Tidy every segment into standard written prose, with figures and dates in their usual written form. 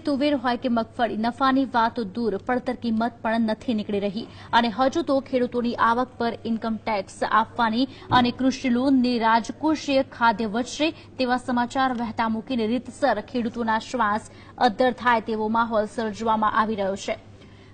તુવેર હોય કે મગફળી, નફાની વાત દૂર પડતર કિંમત પણ નથી નીકળી રહી અને હજુ તો ખેડૂતોની આવક પર ઇન્કમ ટેક્સ આપવાની અને કૃષિ લોનની રાજકોષીય ખાદ્ય વધશે તેવા સમાચાર વહેતા મૂકીને રીતસર ખેડૂતોના શ્વાસ અદ્ધર થાય તેવો માહોલ સર્જવામાં આવી રહ્યો છે।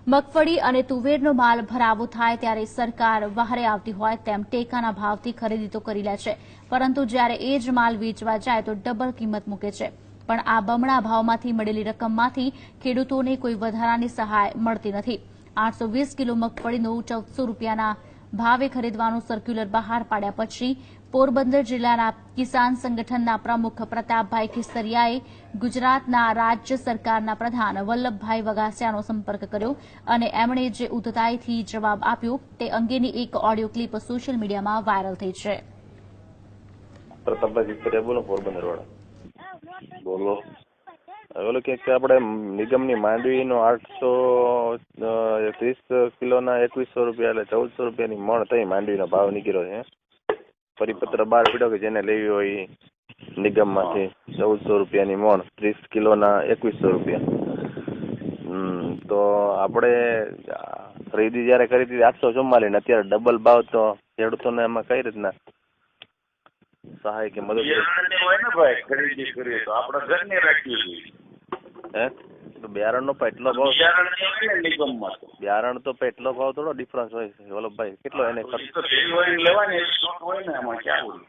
મગફળી અને તુવેરનો માલ ભરાવો થાય ત્યારે સરકાર વહારે આવતી હોય તેમ ટેકાના ભાવથી ખરીદી તો કરી લે છે, પરંતુ જ્યારે એ જ માલ વેચવા જાય તો ડબલ કિંમત મૂકે છે। પણ આ બમણા ભાવમાંથી મળેલી રકમમાંથી ખેડૂતોને કોઈ વધારાની સહાય મળતી નથી। 820 કિલો મગફળીનો 1400 રૂપિયાના ભાવે ખરીદવાનો સર્ક્યુલર બહાર પાડ્યા પછી પોરબંદર જિલ્લાના કિસાન સંગઠનના પ્રમુખ પ્રતાપભાઈ ખિસ્તરિયાએ ગુજરાતના રાજ્ય સરકારના પ્રધાન વલ્લભભાઈ વગાસિયાનો સંપર્ક કર્યો અને એમણે જે ઉદ્ધતાઈથી જવાબ આપ્યો તે અંગેની એક ઓડિયો ક્લિપ સોશિયલ મીડિયામાં વાયરલ થઈ છે। પ્રતાપભાઈ ખિસ્તરિયા બોલો, પોરબંદર વાળા બોલો। ઓલો કે આપણે નિગમની માંડવીનો 830 કિલોના 2100 રૂપિયા એટલે 1400 રૂપિયાની મણ થઈ માંડવીનો ભાવ નીકળ્યો છે। પરિપત્ર બહાર પડ્યો કે જેને લેવી હોય નિગમમાંથી 1400 રૂપિયાની મણ, 30 કિલોના 2100 રૂપિયા। તો આપણે ખરીદી જયારે કરી હતી 844 ને અત્યારે ડબલ ભાવ, તો ખેડૂતોને એમાં કઈ રીતના સહાય કે મદદ હોય ને ભાઈ? ખરીદી કરીએ તો આપણે ઘરની રાખવી જોઈએ। હે તો બિયારણ નો એટલો ભાવ, બિયારણ તો એટલો ભાવ થોડો ડિફરન્સ હોય છે વલ્લભભાઈ, કેટલો એને લેવાની હોય ને એમાં ક્યાં?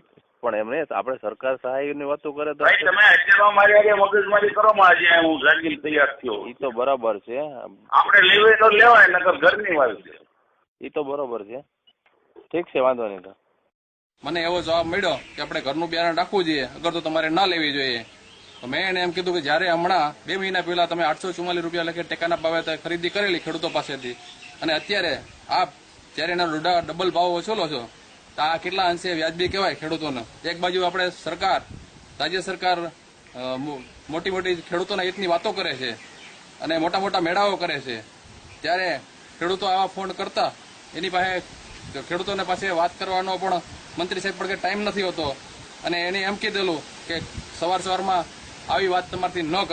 પણ એમને આપણે સરકાર સહાય ની વાતો કરે તો તમે અત્યારે મારી મગજમારી કરો માં, આજે હું જાગીર તૈયાર થયો, એ તો બરાબર છે। આપણે લેવાય તો લેવાય, નકર ઘરની વાત છે, એ તો બરોબર છે। ઠીક છે, વાંધો નહીં। તો મને એવો જવાબ મળ્યો કે આપણે ઘરનું બિયારણ રાખવું જોઈએ, અગર તો તમારે ના લેવી જોઈએ। તો મેં એને એમ કીધું કે જયારે હમણાં 2 મહિના પહેલા તમે 844 રૂપિયા લખે ટેકાના ભાવે ખરીદી કરેલી ખેડૂતો પાસેથી, અને અત્યારે આપ જયારે એના ડબલ ભાવ વસૂલો છો, તો આ કેટલા અંશે વ્યાજબી કહેવાય ખેડૂતોને? એક બાજુ આપણે સરકાર, રાજ્ય સરકાર મોટી મોટી ખેડૂતોના હિતની વાતો કરે છે અને મોટા મોટા મેળાઓ કરે છે, ત્યારે ખેડૂતો આવા ફોન કરતા એની પાસે ખેડૂતોને પાસે વાત કરવાનો પણ મંત્રી સાહેબ પણ ટાઈમ નથી હોતો, અને એને એમ કીધેલું કે સવારમાં આવી વાત તમારથી ન કરાય।